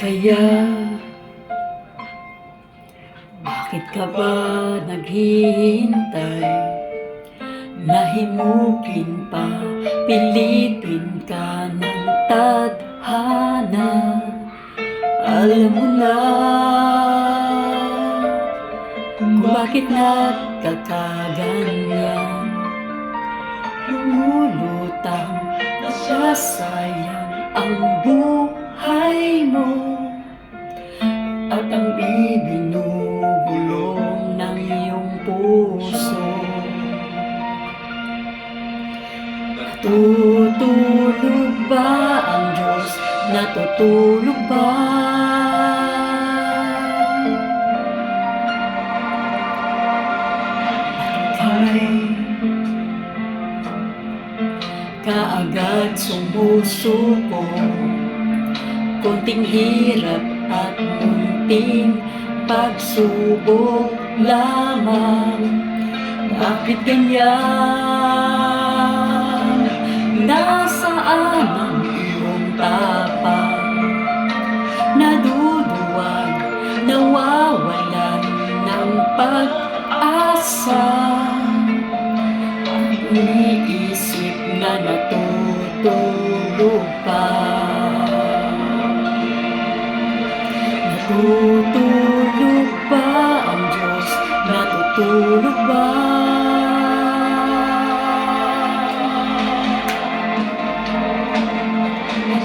Kaya, bakit ka ba naghihintay? Nahimukin pa, pilitin ka ng tadhana. Alam mo na kung bakit nagkakaganyan. Lumulutang nasasayang ang buhay mo at ang ibinubulong ng iyong puso. Natutulog ba ang Diyos? Natutulog ba? Kaagad sumusuko, konting hirap at munting pagsubok lamang. Bakit ganyan? Nasaan ang iyong tapang? Naduduwag, nawawalan ng pag-asa. Iniisip na natutulog pa. Natutulog ba ang Diyos? Natutulog ba?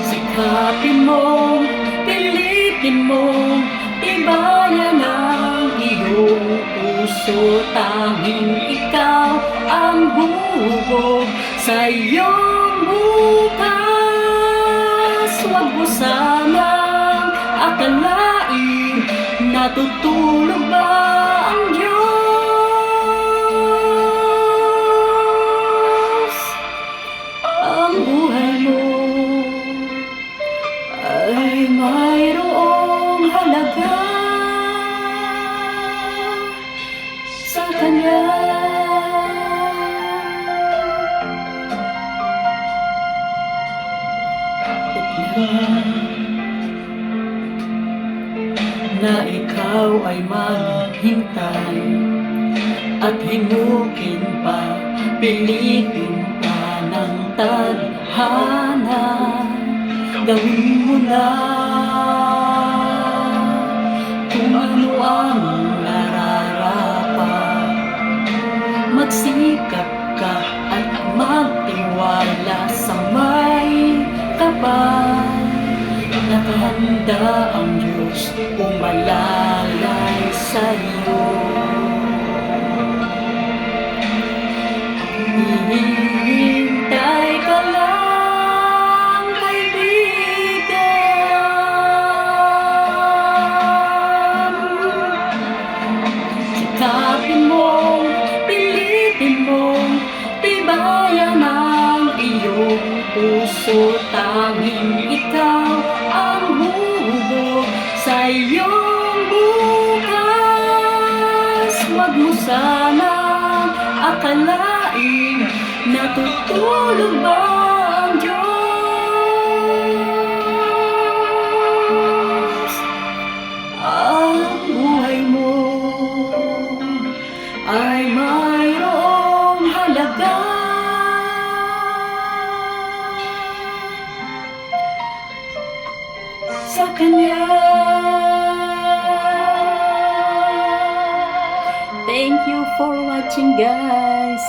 Sikapin mo, pilitin mo, tibayan ang iyong puso. Tanging ikaw ang hubog sa iyong bukas. Huwag mo sanang akalain, natutulog ba ang Diyos? Ang buhay mo ay mayroong halaga sa Kanya. Na ikaw ay maghintay at himukin pa, pilitin pa ng tadhana. Gawin mo na kung ano ang nararapat. Magsikap ka at magtiwala sa may kapal. Nakahanda ang Diyos umalalay sa iyo. Hihintay ka lang, kaibigan. Sikapin mo, pilitin mo, tibayan ang iyong puso. Tanging ikaw ang hubog sa iyong bukas. Huwag mo sanang akalain, natutulog ba ang Diyos? Ang buhay mo ay mayroong halaga sa Kanya. Thank you for watching, guys.